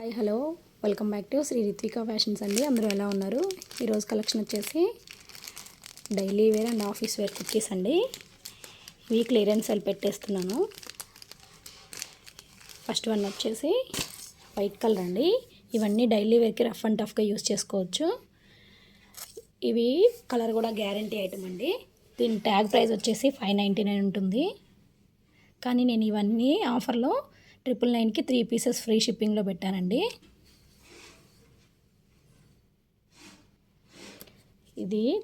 Hi hello welcome back to Shri Rithvika fashions అండి. అందరూ ఎలా ఉన్నారు? ఈరోజు కలెక్షన్ వచ్చేసి daily wear and office wear kurtis అండి. ఇవి క్లియరెన్స్ సేల్ పెట్టేస్తున్నాను. ఫస్ట్ వన్ వచ్చేసి వైట్ కలర్ అండి. ఇవన్నీ డైలీ వేర్కి రఫ్ అండ్ టఫ్గా యూస్ చేసుకోవచ్చు. ఇవి కలర్ కూడా గ్యారంటీ ఐటమ్ అండి. దీని ట్యాగ్ ప్రైస్ వచ్చేసి 599 ఉంటుంది. కానీ నేను ఇవన్నీ ఆఫర్లో 999కి 3 పీసెస్ ఫ్రీ షిప్పింగ్లో పెట్టానండి.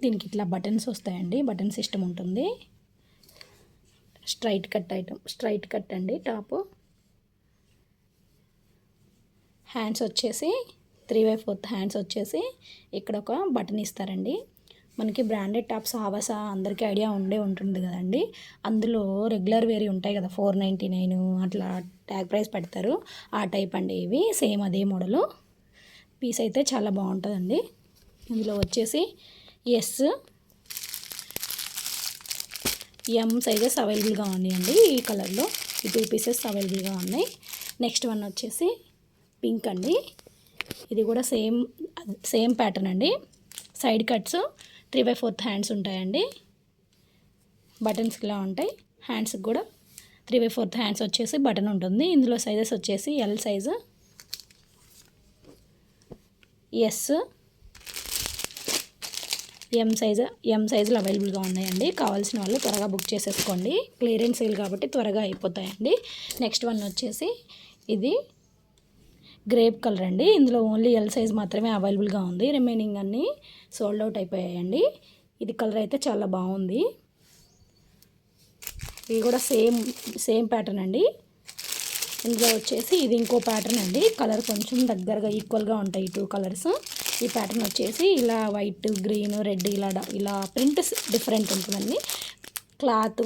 దీనికి ఇట్లా బటన్స్ వస్తాయండి. బటన్ సిస్టమ్ ఉంటుంది. స్ట్రైట్ కట్ అండి. టాప్ హ్యాండ్స్ వచ్చేసి 3/4 హ్యాండ్స్ వచ్చేసి ఇక్కడ ఒక బటన్ ఇస్తారండి. మనకి బ్రాండెడ్ టాప్స్ ఆవాసా అందరికీ ఐడియా ఉంటుంది కదండి. అందులో రెగ్యులర్ వేరీ ఉంటాయి కదా, 499 అట్లా ట్యాగ్ ప్రైస్ పెడతారు. ఆ టైప్ అండి ఇవి. సేమ్ అదే మోడలు. పీస్ అయితే చాలా బాగుంటుందండి. ఇందులో వచ్చేసి ఎం సైజెస్ అవైలబుల్గా ఉన్నాయండి. ఈ కలర్లో ఈ 2 పీసెస్ అవైలబుల్గా ఉన్నాయి. నెక్స్ట్ వన్ వచ్చేసి పింక్ అండి. ఇది కూడా సేమ్ ప్యాటర్న్ అండి. సైడ్ కట్స్ 3/4 హ్యాండ్స్ ఉంటాయండి. బటన్స్ ఇలా ఉంటాయి. హ్యాండ్స్కి కూడా 3/4 హ్యాండ్స్ వచ్చేసి బటన్ ఉంటుంది. ఇందులో సైజెస్ వచ్చేసి ఎల్ సైజు, ఎం సైజులు అవైలబుల్గా ఉన్నాయండి. కావాల్సిన వాళ్ళు త్వరగా బుక్ చేసేసుకోండి. క్లియరెన్స్ సేల్ కాబట్టి త్వరగా అయిపోతాయండి. నెక్స్ట్ వన్ వచ్చేసి ఇది గ్రేప్ కలర్ అండి. ఇందులో ఓన్లీ ఎల్ సైజ్ మాత్రమే అవైలబుల్గా ఉంది. రిమైనింగ్ అన్నీ సోల్డ్ అవుట్ అయిపోయాయండి. ఇది కలర్ అయితే చాలా బాగుంది. ఇది కూడా సేమ్ ప్యాటర్న్ అండి. ఇందులో వచ్చేసి ఇది ఇంకో ప్యాటర్న్ అండి. కలర్ కొంచెం దగ్గరగా ఈక్వల్గా ఉంటాయి 2 కలర్స్. ఈ ప్యాటర్న్ వచ్చేసి ఇలా వైట్, గ్రీన్, రెడ్ ఇలా ప్రింట్ డిఫరెంట్ ఉంటుందండి. క్లాత్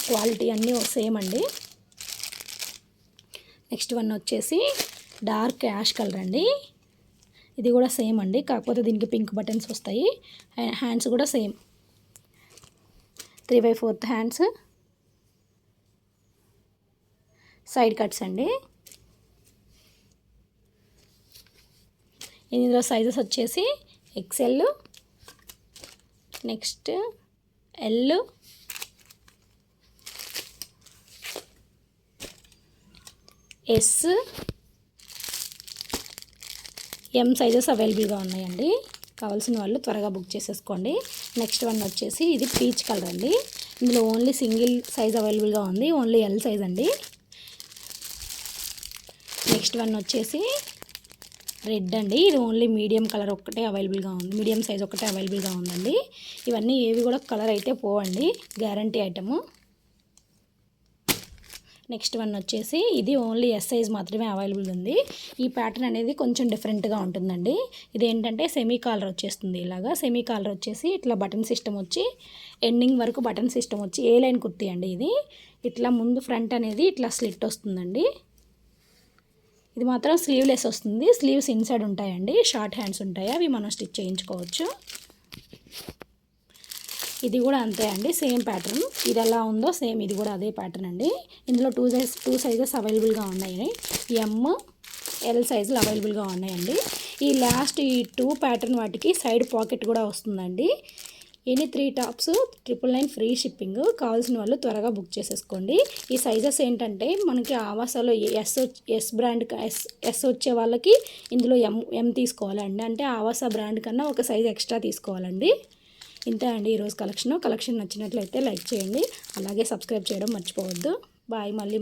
క్వాలిటీ అన్నీ సేమ్ అండి. నెక్స్ట్ వన్ వచ్చేసి డార్క్ యాష్ కలర్ అండి. ఇది కూడా సేమ్ అండి, కాకపోతే దీనికి పింక్ బటన్స్ వస్తాయి. హ్యాండ్స్ కూడా సేమ్ 3/4 హ్యాండ్స్, సైడ్ కట్స్ అండి. ఇందులో సైజెస్ వచ్చేసి XL, నెక్స్ట్ L, S, ఎం సైజెస్ అవైలబుల్గా ఉన్నాయండి. కావాల్సిన వాళ్ళు త్వరగా బుక్ చేసేసుకోండి. నెక్స్ట్ వన్ వచ్చేసి ఇది పీచ్ కలర్ అండి. ఇందులో ఓన్లీ సింగిల్ సైజ్ అవైలబుల్గా ఉంది. ఓన్లీ ఎల్ సైజ్ అండి. నెక్స్ట్ వన్ వచ్చేసి రెడ్ అండి. ఇది ఓన్లీ మీడియం కలర్ ఒక్కటే అవైలబుల్గా ఉంది. మీడియం సైజ్ ఒకటే అవైలబుల్గా ఉందండి. ఇవన్నీ ఏవి కూడా కలర్ అయితే పోవండి, గ్యారంటీ ఐటము. నెక్స్ట్ వన్ వచ్చేసి ఇది ఓన్లీ ఎస్ సైజ్ మాత్రమే అవైలబుల్ ఉంది. ఈ ప్యాటర్న్ అనేది కొంచెం డిఫరెంట్గా ఉంటుందండి. ఇదేంటంటే సెమీ కాలర్ వచ్చేస్తుంది. ఇలాగా సెమీ కాలర్ వచ్చేసి ఇట్లా బటన్ సిస్టమ్ వచ్చి ఎండింగ్ వరకు బటన్ సిస్టమ్ వచ్చి ఏ లైన్ కుర్తీ అండి. ఇది ఇట్లా ముందు ఫ్రంట్ అనేది ఇట్లా స్లిట్ వస్తుందండి. ఇది మాత్రం స్లీవ్లెస్ వస్తుంది. స్లీవ్స్ ఇన్సైడ్ ఉంటాయండి. షార్ట్ హ్యాండ్స్ ఉంటాయి, అవి మనం స్టిచ్ చేయించుకోవచ్చు. ఇది కూడా అంతే అండి, సేమ్ ప్యాటర్న్. ఇది ఎలా ఉందో సేమ్ ఇది కూడా అదే ప్యాటర్న్ అండి. ఇందులో 2 సైజెస్ అవైలబుల్గా ఉన్నాయి. ఎం, ఎల్ సైజులు అవైలబుల్గా ఉన్నాయండి. ఈ 2 ప్యాటర్న్ వాటికి సైడ్ పాకెట్ కూడా వస్తుందండి. Any 3 tops 999 free shipping. కావాల్సిన వాళ్ళు త్వరగా బుక్ చేసేసుకోండి. ఈ సైజెస్ ఏంటంటే మనకి ఆవాసాలో ఎస్ బ్రాండ్ ఎస్ వచ్చే వాళ్ళకి ఇందులో ఎం తీసుకోవాలండి. అంటే ఆవాసా బ్రాండ్ కన్నా ఒక సైజ్ ఎక్స్ట్రా తీసుకోవాలండి. ఇంతే అండి ఈరోజు కలెక్షన్ నచ్చినట్లయితే లైక్ చేయండి. అలాగే సబ్స్క్రైబ్ చేయడం మర్చిపోవద్దు. బాయ్. మళ్ళీ